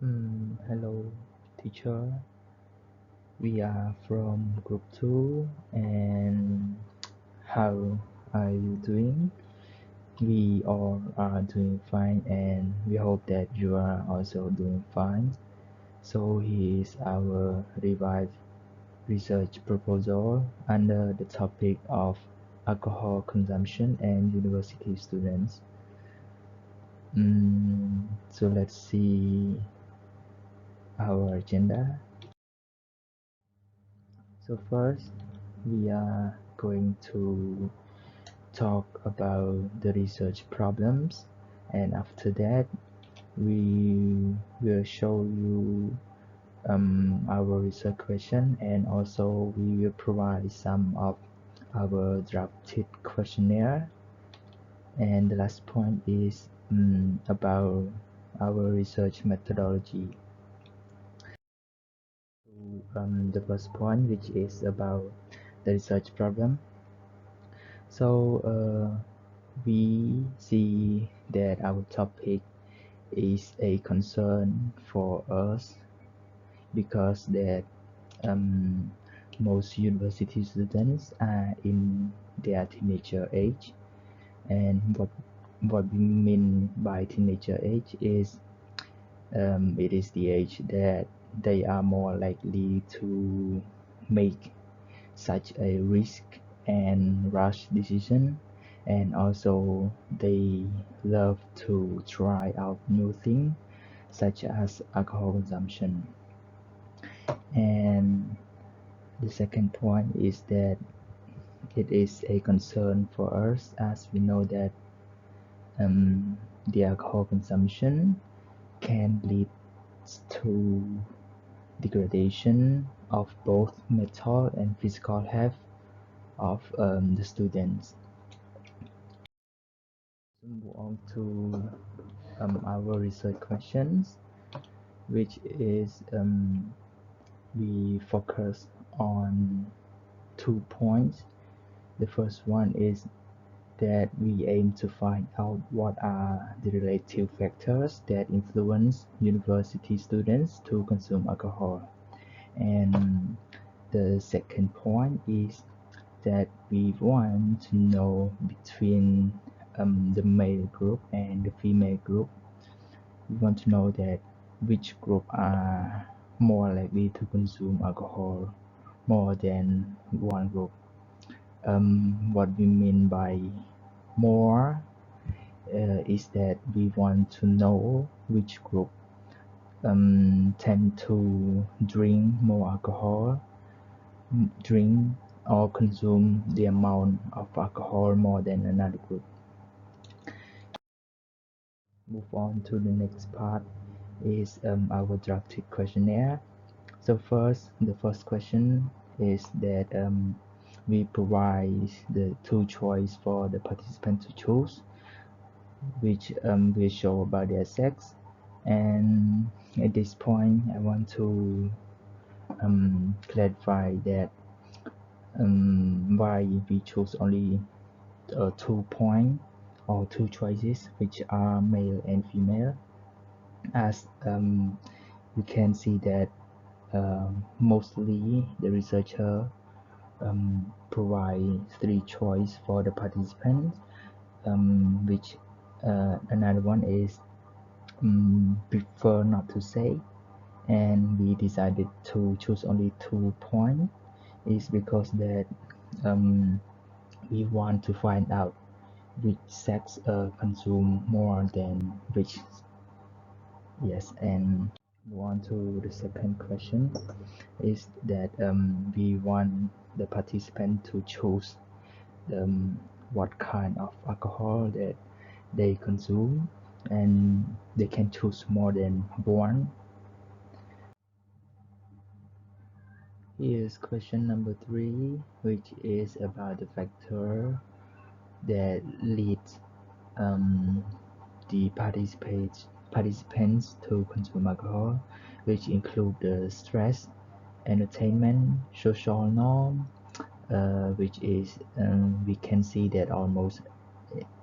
Hello, teacher. We are from group 2, and how are you doing? We all are doing fine, and we hope that you are also doing fine. So, here is our revised research proposal under the topic of alcohol consumption and university students. So, let's see our agenda. So first, we are going to talk about the research problems, and after that, we will show you our research question, and also we will provide some of our drafted questionnaire. And the last point is about our research methodology. The first point, which is about the research problem. So we see that our topic is a concern for us because that most university students are in their teenager age, and what we mean by teenager age is it is the age that they are more likely to make such a risk and rush decision, and also they love to try out new things such as alcohol consumption. And the second point is that it is a concern for us as we know that the alcohol consumption can lead to degradation of both mental and physical health of the students. Move on to our research questions, which is we focus on 2 points. The first one is that we aim to find out what are the relative factors that influence university students to consume alcohol. And the second point is that we want to know between the male group and the female group. We want to know that which group are more likely to consume alcohol more than one group. What we mean by more is that we want to know which group tend to drink more alcohol, drink or consume the amount of alcohol more than another group. Move on to the next part is our drafted questionnaire. So the first question is that we provide the two choice for the participant to choose, which will show about their sex. And at this point, I want to clarify that why we choose only 2 points or two choices, which are male and female, as we can see that mostly the researcher provide three choice for the participants, which another one is prefer not to say, and we decided to choose only 2 points is because that we want to find out which sex consume more than which. Yes, and move on to the second question is that we want the participant to choose what kind of alcohol that they consume, and they can choose more than one. Here's question number 3, which is about the factor that leads the participants to consume alcohol, which include the stress, entertainment, social norm, which is we can see that almost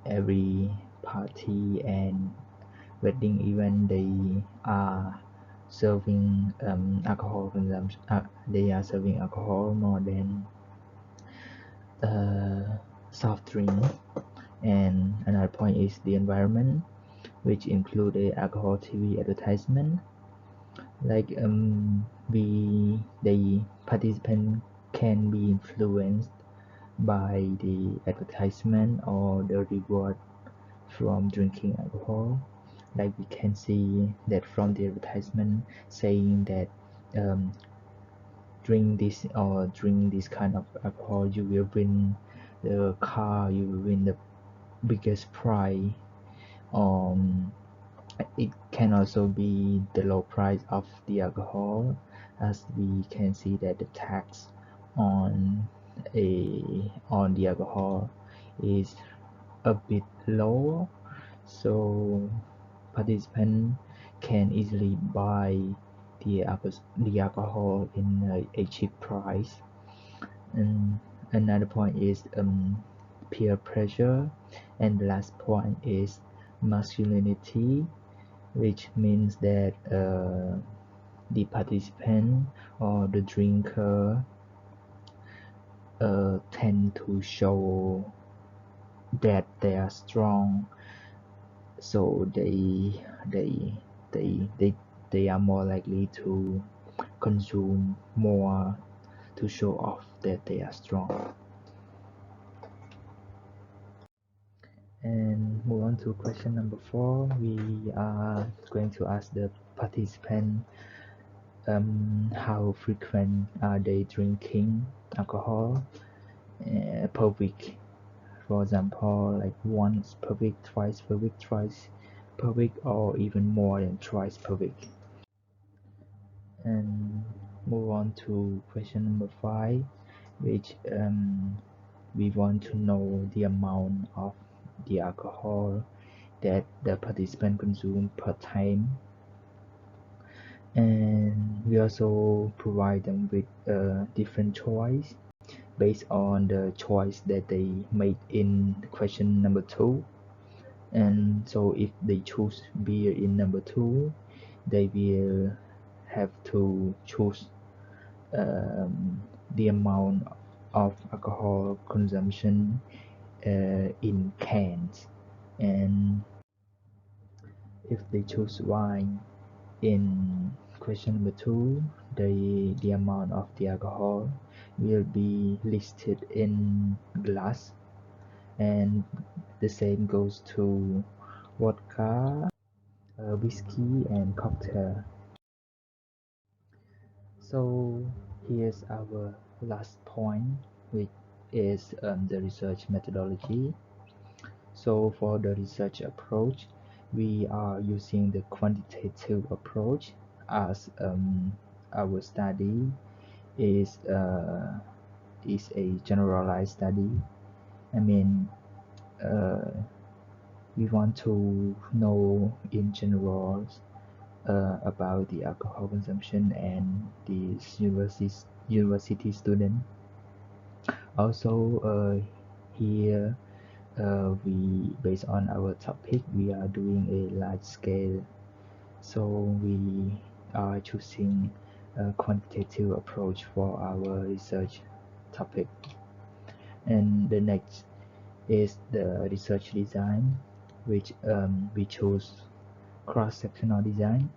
every party and wedding event they are serving alcohol consumption. They are serving alcohol more than soft drink. And another point is the environment, which include the alcohol TV advertisement. Like the participant can be influenced by the advertisement or the reward from drinking alcohol. Like we can see that from the advertisement saying that drink this or drink this kind of alcohol, you will win the car, you will win the biggest prize. It can also be the low price of the alcohol, as we can see that the tax on the alcohol is a bit low, so participants can easily buy the alcohol in a cheap price. And another point is peer pressure, and the last point is masculinity, which means that the participant or the drinker tend to show that they are strong, so they are more likely to consume more to show off that they are strong. And move on to question number 4. We are going to ask the participant how frequent are they drinking alcohol per week. For example, like once per week, twice per week, thrice per week, or even more than twice per week. And move on to question number 5, which we want to know the amount of the alcohol that the participant consume per time. And we also provide them with different choice based on the choice that they made in question number 2. And so if they choose beer in number 2, they will have to choose the amount of alcohol consumption in cans. And if they choose wine in question number 2, the amount of the alcohol will be listed in glass, and the same goes to vodka, whiskey, and cocktail. So here's our last point, which is the research methodology. So for the research approach, we are using the quantitative approach, as our study is a generalized study. I mean, we want to know in general about the alcohol consumption and the university student. Also, here we, based on our topic, we are doing a large scale, so we are choosing a quantitative approach for our research topic. And the next is the research design, which we choose cross-sectional design.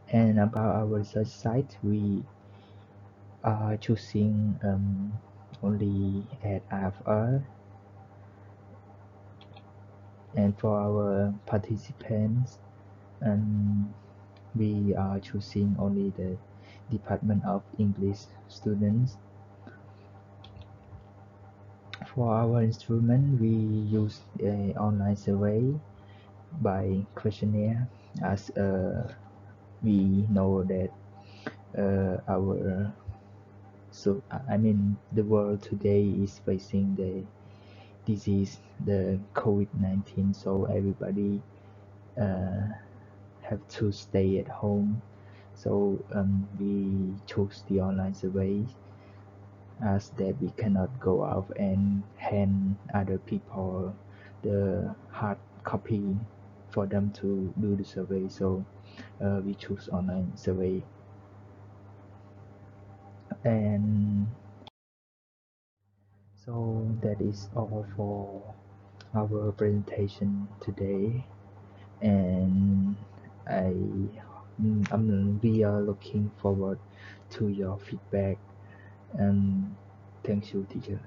And about our research site, we are choosing only at IFR. And for our participants, we are choosing only the Department of English students. For our instrument, we use an online survey by questionnaire, as we know that the world today is facing the disease, the COVID-19, so everybody have to stay at home. So we chose the online survey, as that we cannot go out and hand other people the hard copy for them to do the survey, so we choose online survey. And so that is all for our presentation today, and we are looking forward to your feedback, and thank you, teacher.